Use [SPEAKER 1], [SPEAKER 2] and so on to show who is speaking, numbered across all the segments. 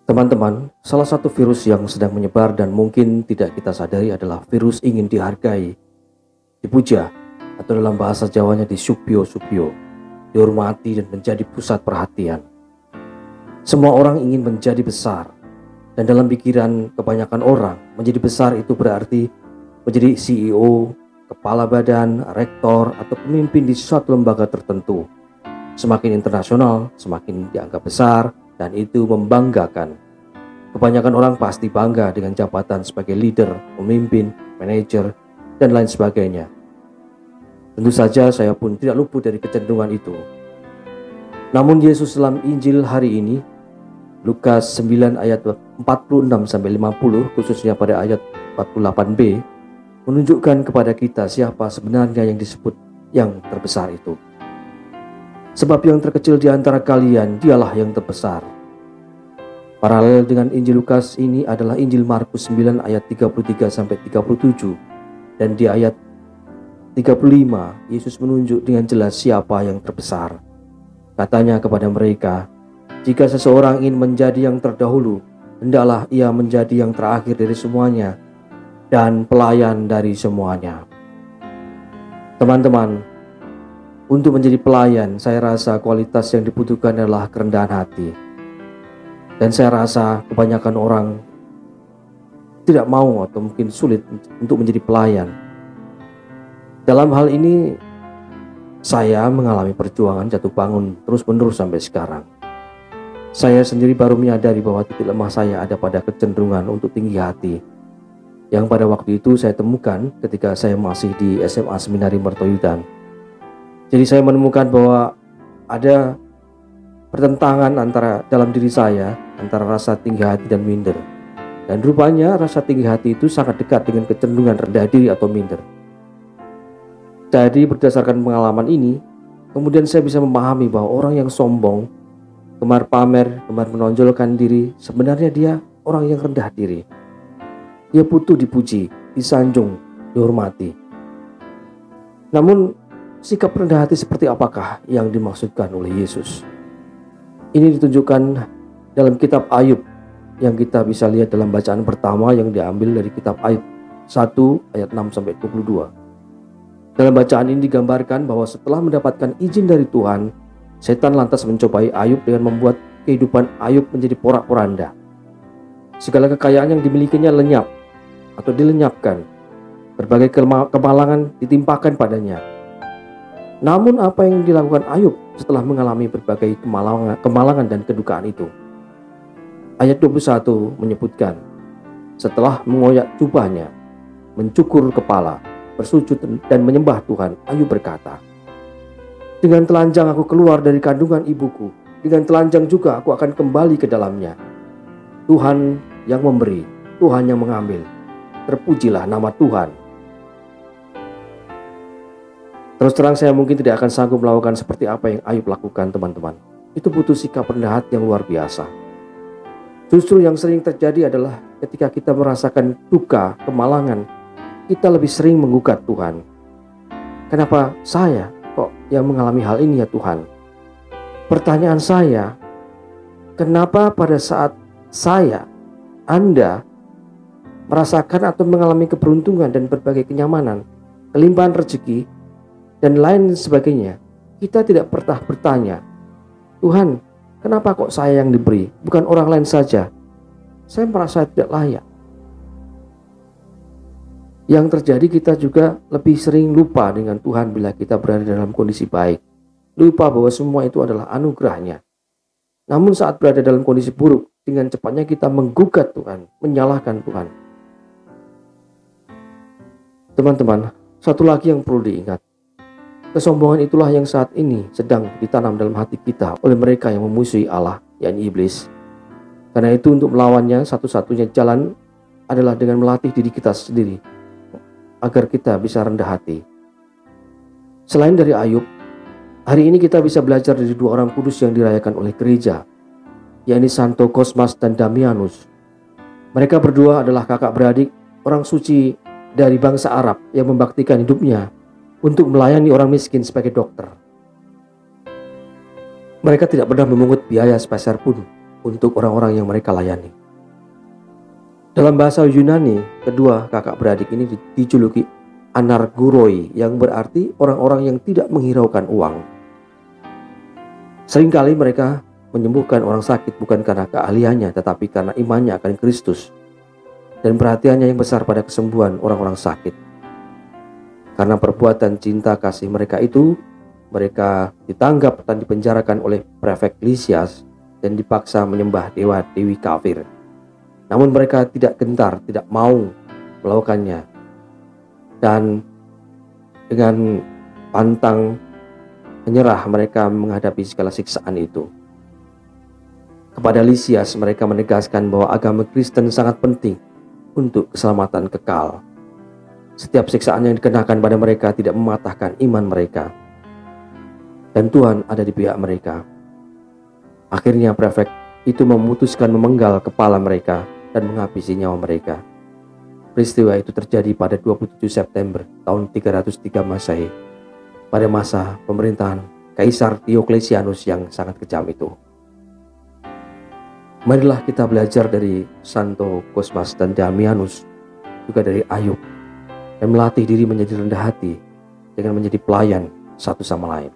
[SPEAKER 1] Teman-teman, salah satu virus yang sedang menyebar dan mungkin tidak kita sadari adalah virus ingin dihargai, dipuja, atau dalam bahasa Jawanya disupyo-supyo, dihormati dan menjadi pusat perhatian. Semua orang ingin menjadi besar, dan dalam pikiran kebanyakan orang, menjadi besar itu berarti menjadi CEO, kepala badan, rektor, atau pemimpin di suatu lembaga tertentu. Semakin internasional, semakin dianggap besar, dan itu membanggakan. Kebanyakan orang pasti bangga dengan jabatan sebagai leader, pemimpin, manajer, dan lain sebagainya. Tentu saja saya pun tidak luput dari kecenderungan itu. Namun Yesus dalam Injil hari ini, Lukas 9 ayat 46-50, khususnya pada ayat 48b, menunjukkan kepada kita siapa sebenarnya yang disebut yang terbesar itu. Sebab yang terkecil di antara kalian, dialah yang terbesar. Paralel dengan Injil Lukas ini adalah Injil Markus 9 ayat 33-37. Dan di ayat 35, Yesus menunjuk dengan jelas siapa yang terbesar. Katanya kepada mereka, jika seseorang ingin menjadi yang terdahulu, hendaklah ia menjadi yang terakhir dari semuanya dan pelayan dari semuanya. Teman-teman, untuk menjadi pelayan, saya rasa kualitas yang dibutuhkan adalah kerendahan hati. Dan saya rasa kebanyakan orang tidak mau atau mungkin sulit untuk menjadi pelayan. Dalam hal ini, saya mengalami perjuangan jatuh bangun terus-menerus sampai sekarang. Saya sendiri baru menyadari bahwa titik lemah saya ada pada kecenderungan untuk tinggi hati, yang pada waktu itu saya temukan ketika saya masih di SMA Seminari Mertoyudan. Jadi saya menemukan bahwa ada pertentangan dalam diri saya antara rasa tinggi hati dan minder. Dan rupanya rasa tinggi hati itu sangat dekat dengan kecenderungan rendah diri atau minder. Jadi berdasarkan pengalaman ini, kemudian saya bisa memahami bahwa orang yang sombong, gemar pamer, gemar menonjolkan diri, sebenarnya dia orang yang rendah diri. Dia butuh dipuji, disanjung, dihormati. Namun sikap rendah hati seperti apakah yang dimaksudkan oleh Yesus? Ini ditunjukkan dalam kitab Ayub yang kita bisa lihat dalam bacaan pertama yang diambil dari kitab Ayub 1 ayat 6-22. Dalam bacaan ini digambarkan bahwa setelah mendapatkan izin dari Tuhan, setan lantas mencobai Ayub dengan membuat kehidupan Ayub menjadi porak-poranda. Segala kekayaan yang dimilikinya lenyap atau dilenyapkan. Berbagai kemalangan ditimpakan padanya. Namun apa yang dilakukan Ayub setelah mengalami berbagai kemalangan dan kedukaan itu? Ayat 21 menyebutkan, setelah mengoyak jubahnya, mencukur kepala, bersujud dan menyembah Tuhan, Ayub berkata, dengan telanjang aku keluar dari kandungan ibuku, dengan telanjang juga aku akan kembali ke dalamnya. Tuhan yang memberi, Tuhan yang mengambil, terpujilah nama Tuhan. Terus terang saya mungkin tidak akan sanggup melakukan seperti apa yang Ayub lakukan, teman-teman. Itu butuh sikap rendah hati yang luar biasa. Justru yang sering terjadi adalah ketika kita merasakan duka, kemalangan, kita lebih sering menggugat Tuhan. Kenapa saya kok yang mengalami hal ini ya Tuhan? Pertanyaan saya, kenapa pada saat Anda merasakan atau mengalami keberuntungan dan berbagai kenyamanan, kelimpahan rezeki, dan lain sebagainya, kita tidak pernah bertanya, Tuhan, kenapa kok saya yang diberi, bukan orang lain saja? Saya merasa tidak layak. Yang terjadi kita juga lebih sering lupa dengan Tuhan bila kita berada dalam kondisi baik. Lupa bahwa semua itu adalah anugerahnya. Namun saat berada dalam kondisi buruk, dengan cepatnya kita menggugat Tuhan, menyalahkan Tuhan. Teman-teman, satu lagi yang perlu diingat. Kesombongan itulah yang saat ini sedang ditanam dalam hati kita oleh mereka yang memusuhi Allah, yakni iblis. Karena itu untuk melawannya satu-satunya jalan adalah dengan melatih diri kita sendiri agar kita bisa rendah hati. Selain dari Ayub, hari ini kita bisa belajar dari dua orang kudus yang dirayakan oleh gereja, yakni Santo Cosmas dan Damianus. Mereka berdua adalah kakak beradik, orang suci dari bangsa Arab yang membaktikan hidupnya untuk melayani orang miskin sebagai dokter. Mereka tidak pernah memungut biaya sepeser pun untuk orang-orang yang mereka layani. Dalam bahasa Yunani, kedua kakak beradik ini dijuluki anarguroi, yang berarti orang-orang yang tidak menghiraukan uang. Seringkali mereka menyembuhkan orang sakit bukan karena keahliannya, tetapi karena imannya akan Kristus dan perhatiannya yang besar pada kesembuhan orang-orang sakit. Karena perbuatan cinta kasih mereka itu, mereka ditangkap dan dipenjarakan oleh prefek Lysias dan dipaksa menyembah dewa-dewi kafir. Namun mereka tidak gentar, tidak mau melakukannya. Dan dengan pantang menyerah mereka menghadapi segala siksaan itu. Kepada Lysias mereka menegaskan bahwa agama Kristen sangat penting untuk keselamatan kekal. Setiap siksaan yang dikenakan pada mereka tidak mematahkan iman mereka. Dan Tuhan ada di pihak mereka. Akhirnya prefek itu memutuskan memenggal kepala mereka dan menghabisi nyawa mereka. Peristiwa itu terjadi pada 27 September tahun 303 Masehi, pada masa pemerintahan Kaisar Dioklesianus yang sangat kejam itu. Marilah kita belajar dari Santo Cosmas dan Damianus, juga dari Ayub, dan melatih diri menjadi rendah hati dengan menjadi pelayan satu sama lain.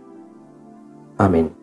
[SPEAKER 1] Amin.